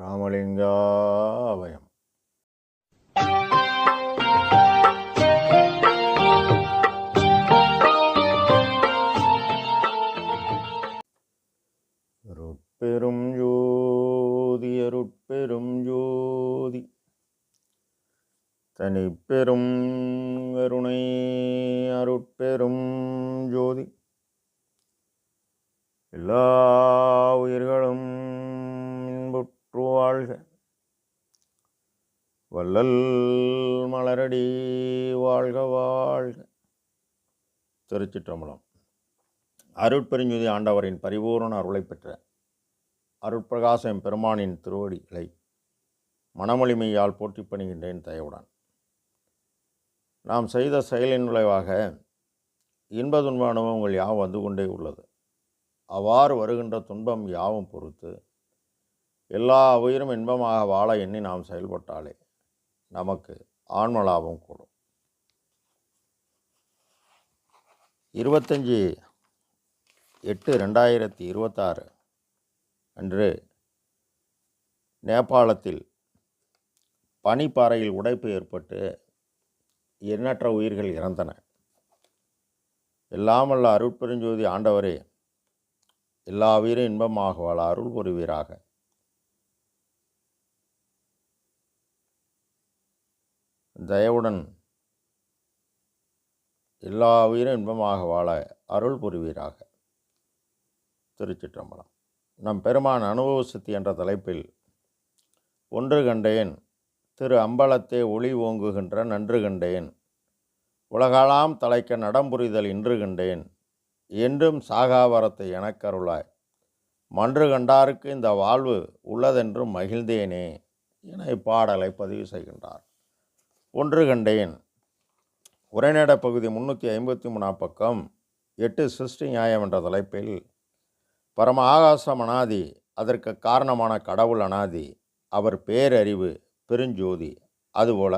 ராமலிங்காபயம். அருட்பெரும் ஜோதி அருட்பெரும் ஜோதி தனிப்பெரும் கருணை அருட்பெரும் ஜோதி எல்லா உயிர்களும் இன்புற்று வாழ்க. வள்ளல் மலரடி வாழ்க வாழ்க. திருச்சிற்றம்பலம். அருட்பெருஞ்சுதி ஆண்டவரின் பரிபூரண அருளை பெற்ற அருட்பிரகாசம் பெருமானின் திருவடிகளை மனமொழிமையால் போற்றி பணிகின்றேன் தயவுடன். நாம் செய்த செயலின் விளைவாக இன்ப துன்ப அனுபவங்கள் யாவும் வந்து கொண்டே உள்ளது. அவ்வாறு வருகின்ற துன்பம் யாவும் பொறுத்து எல்லா உயிரும் இன்பமாக வாழ எண்ணி நாம் செயல்பட்டாலே நமக்கு ஆன்ம லாபம் கூடும். 25/8/2026 அன்று நேபாளத்தில் பனிப்பாறையில் உடைப்பு ஏற்பட்டு எண்ணற்ற உயிர்கள் இறந்தன. எல்லாமல்ல அருட்பெருஞ்சோதி ஆண்டவரே, எல்லா உயிரும் இன்பமாக வாழ அருள் புரிவீராக. தயவுடன் எல்லா உயிரும் இன்பமாக வாழ அருள் புரிவீராக. திருச்சிற்றம்பலம். நம் பெருமான் அனுபவ சித்தி என்ற தலைப்பில் ஒன்று கண்டேன் திரு அம்பலத்தே ஒளி ஓங்குகின்ற நன்று கண்டேன், உலகாலாம் தலைக்க நடம்புரிதல் இன்று கண்டேன், என்றும் சாகாவரத்தை எனக்கருளாய், மன்று கண்டாருக்கு இந்த வாழ்வு உள்ளதென்றும் மகிழ்ந்தேனே என இப்பாடலை பதிவு செய்கின்றார். ஒன்று கண்டேன் உரைநடை பகுதி 353 பக்கம் 8 சிருஷ்டி நியாயம் என்ற தலைப்பில் பரம ஆகாசம் அனாதி, அதற்கு காரணமான கடவுள் அனாதி, அவர் பேரறிவு பெருஞ்சோதி, அதுபோல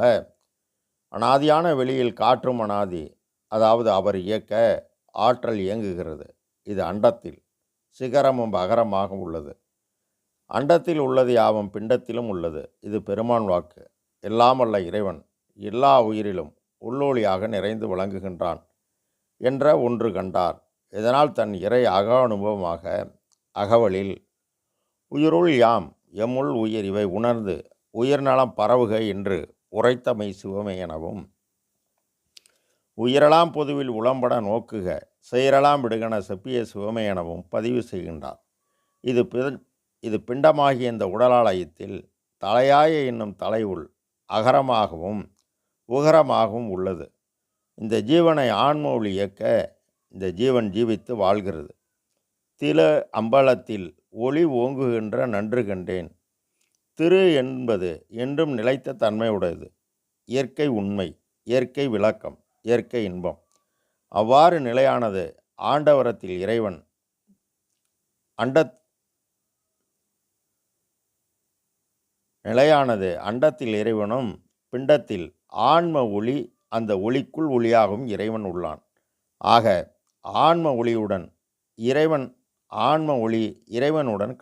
அனாதியான வெளியில் காற்றும் அனாதி, அதாவது அவர் இயக்க ஆற்றல் இயங்குகிறது. இது அண்டத்தில் சிகரமும் அகரமாக உள்ளது. அண்டத்தில் உள்ளது யாவும் பிண்டத்திலும் உள்ளது. இது பெருமான் வாக்கு. எல்லாமல்ல இறைவன் எல்லா உயிரிலும் உள்ளொளியாக நிறைந்து விளங்குகின்றான் என்ற ஒன்று கண்டார். இதனால் தன் இறை அக அனுபவமாக அகவலில் உயிருள் யாம் எம்முள் உயிர் இவை உணர்ந்து உயிர்நலம் பரவுக என்று உரைத்தமை சிவமே எனவும், உயிரெல்லாம் பொதுவில் உளம்பட நோக்குக செயரெல்லாம் விடுகன செப்பிய சிவமே எனவும் பதிவு செய்கின்றார். இது பிண்டமாகிய இந்த உடலாலயத்தில் தலையாய என்னும் தலையுள் அகரமாகவும் உகரமாகவும் உள்ளது. இந்த ஜீவனை ஆன்ம ஒளி இயக்க இந்த ஜீவன் ஜீவித்து வாழ்கிறது. திரு அம்பலத்தில் ஒளி ஓங்குகின்ற நன்று கண்டேன். திரு என்பது என்றும் நிலைத்த தன்மையுடையது. இயற்கை உண்மை, இயற்கை விளக்கம், இயற்கை இன்பம். அவ்வாறு நிலையானது ஆண்டவரத்தில் இறைவன் நிலையானது அண்டத்தில் இறைவனும் பிண்டத்தில் ஆன்ம ஒளி, அந்த ஒளிக்குள் ஒளியாகவும் இறைவன் உள்ளான். ஆக ஆன்ம ஒளியுடன் ஆன்ம ஒளி இறைவனுடன்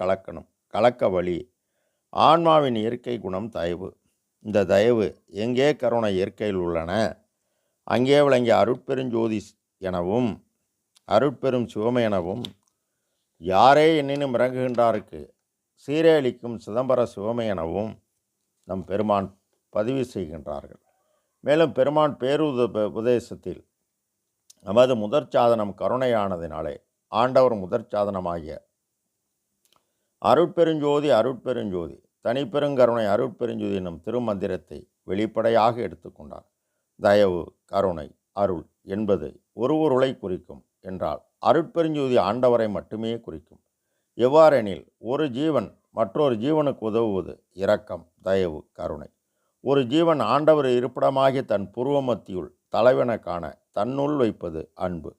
கலக்க வழி ஆன்மாவின் இயற்கை குணம் தயவு. இந்த தயவு எங்கே கருணை இயற்கையில் உள்ளன அங்கே விளங்கிய அருட்பெருஞ்சோதி எனவும் அருட்பெரும் சிவமே எனவும், யாரே எண்ணினும் இறங்குகின்றாருக்கு சீரே அளிக்கும் சிதம்பர சிவமே எனவும் நம் பெருமான் பதிவு செய்கின்றார்கள். மேலும் பெருமான் உபதேசத்தில் நமது முதற் சாதனம் கருணையானதினாலே ஆண்டவர் முதற் சாதனமாகிய அருட்பெருஞ்சோதி அருட்பெருஞ்சோதி தனிப்பெருங்கருணை அருட்பெருஞ்சோதி என்னும் திருமந்திரத்தை வெளிப்படையாக எடுத்துக்கொண்டார். தயவு, கருணை, அருள் என்பது ஒரு பொருளை குறிக்கும் என்றால் அருட்பெருஞ்சோதி ஆண்டவரை மட்டுமே குறிக்கும். எவ்வாறெனில் ஒரு ஜீவன் மற்றொரு ஜீவனுக்கு உதவுவது இரக்கம், தயவு, கருணை. ஒரு ஜீவன் ஆண்டவர் இருப்பிடமாகிய தன் புருவமத்தியுள் தலைவன காண தன்னுள் வைப்பது அன்பு.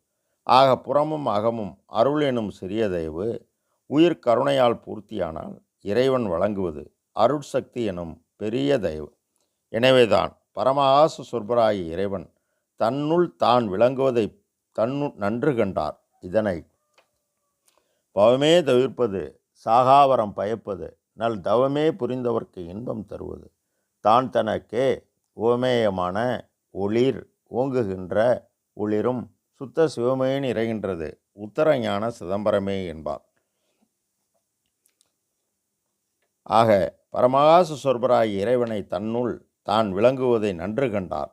ஆக புறமும் அகமும் அருள் எனும் சிறிய தயவு உயிர் கருணையால் பூர்த்தியானால் இறைவன் வழங்குவது அருட்சக்தி எனும் பெரிய தயவு. எனவேதான் பரமஆச சொற்பராகி இறைவன் தன்னுள் தான் விளங்குவதை நன்று கண்டார். இதனை பவமே தவிர்ப்பது சாகாவரம் பயப்பது, நல் தவமே புரிந்தவர்க்கு இன்பம் தருவது, தான் தனக்கே உவமேயமான ஒளிர் ஓங்குகின்ற ஒளிரும் சுத்த சிவமே நிறைகின்றது உத்தரஞான சிதம்பரமே என்பார். ஆக பரமகாச சொற்பராகிய இறைவனை தன்னுள் தான் விளங்குவதை நன்று கண்டார்,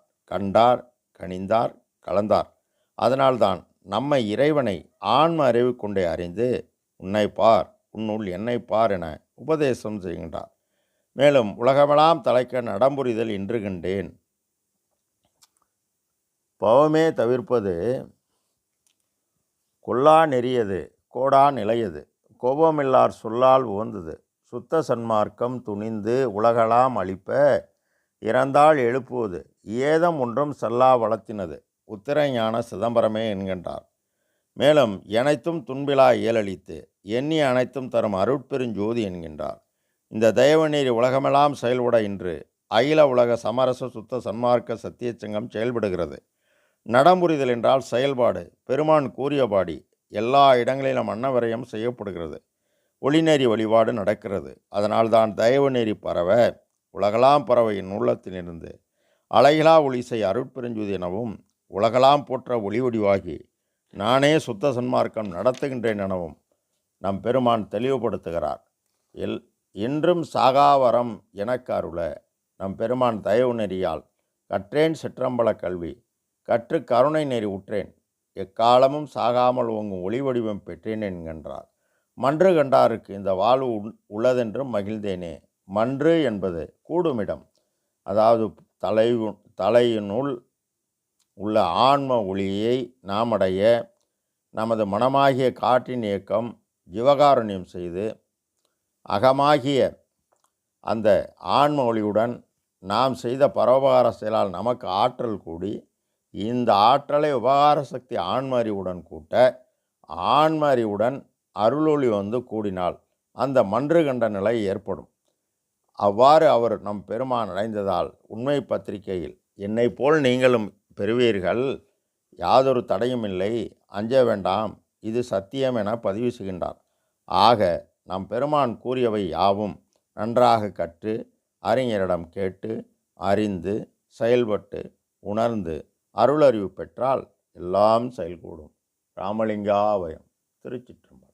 கனிந்தார், கலந்தார். அதனால்தான் நம்மை இறைவனை ஆன்ம அறிவு கொண்டே அறிந்து உன்னை பார், உன்னுள் என்னை பார் என உபதேசம் செய்கின்றார். மேலும் உலகமெல்லாம் தலைக்க நடம்புரிதல் இன்று கண்டேன். பவமே தவிர்ப்பது கொல்லா நெறியது, கோடா நிலையது, கோபமில்லார் சொல்லால் உவந்தது, சுத்த சன்மார்க்கம் துணிந்து உலகலாம் அளிப்ப இறந்தால் எழுப்புவது, ஏதம் ஒன்றும் செல்லா வளர்த்தினது உத்திரஞான சிதம்பரமே என்கின்றார். மேலும் எனைத்தும் துன்பிலா இயலளித்து எண்ணி அனைத்தும் தரும் அருட்பெருஞ்சோதி என்கின்றார். இந்த தயவநீர் உலகமெல்லாம் செயல்பட இன்று அகில உலக சமரச சுத்த சன்மார்க்க சத்தியச்சங்கம் செயல்படுகிறது. நடம்புரிதல் என்றால் செயல்பாடு. பெருமான் கூறியபாடி எல்லா இடங்களிலும் அன்னவரையும் செய்யப்படுகிறது. ஒளிநெறி வழிபாடு நடக்கிறது. அதனால்தான் தயவு நெறி பரவ உலகலாம் பறவை என் உள்ளத்திலிருந்து அலைகளா ஒளிசை அருட்பெருஞ்சோதி எனவும் உலகலாம் போற்ற ஒளி வடிவாகி நானே சுத்த சன்மார்க்கம் நடத்துகின்றேன் எனவும் நம் பெருமான் தெளிவுபடுத்துகிறார். என்றும் சாகாவரம் எனக்கு அருள நம் பெருமான் தயவு நெறியால் கற்றேன் சிற்றம்பல கல்வி, கற்று கருணை நெறி உற்றேன், எக்காலமும் சாகாமல் ஓங்கும் ஒளி வடிவம் பெற்றேன் என்கின்றார். மன்று கண்டாருக்கு இந்த வாழ்வு உள்ளதென்றும் மகிழ்ந்தேனே. மன்று என்பது கூடுமிடம், அதாவது தலையினுள் உள்ள ஆன்ம ஒளியை நாம் அடைய நமது மனமாகிய காற்றின் இயக்கம் ஜீவகாருண்யம் செய்து அகமாகிய அந்த ஆன்ம ஒளியுடன் நாம் செய்த பரோபகார செயலால் நமக்கு ஆற்றல் கூடி இந்த ஆற்றலை உபகார சக்தி ஆன்ம அறிவுடன் கூட்ட ஆன்ம அறிவுடன் அருளொளி வந்து கூடினால் அந்த மன்று கண்ட நிலை ஏற்படும். அவ்வாறு அவர் நம் பெருமான் அடைந்ததால் உண்மை பத்திரிகையில் என்னை போல் நீங்களும் பெறுவீர்கள், யாதொரு தடையும் இல்லை, அஞ்ச வேண்டாம், இது சத்தியம் என பதிவு செய்கின்றார். ஆக நம் பெருமான் கூறியவை யாவும் நன்றாக கற்று அறிஞரிடம் கேட்டு அறிந்து செயல்பட்டு உணர்ந்து அருளறிவு பெற்றால் எல்லாம் செயல்கூடும். ராமலிங்காபயம். திருச்சிற்றம்பலம்.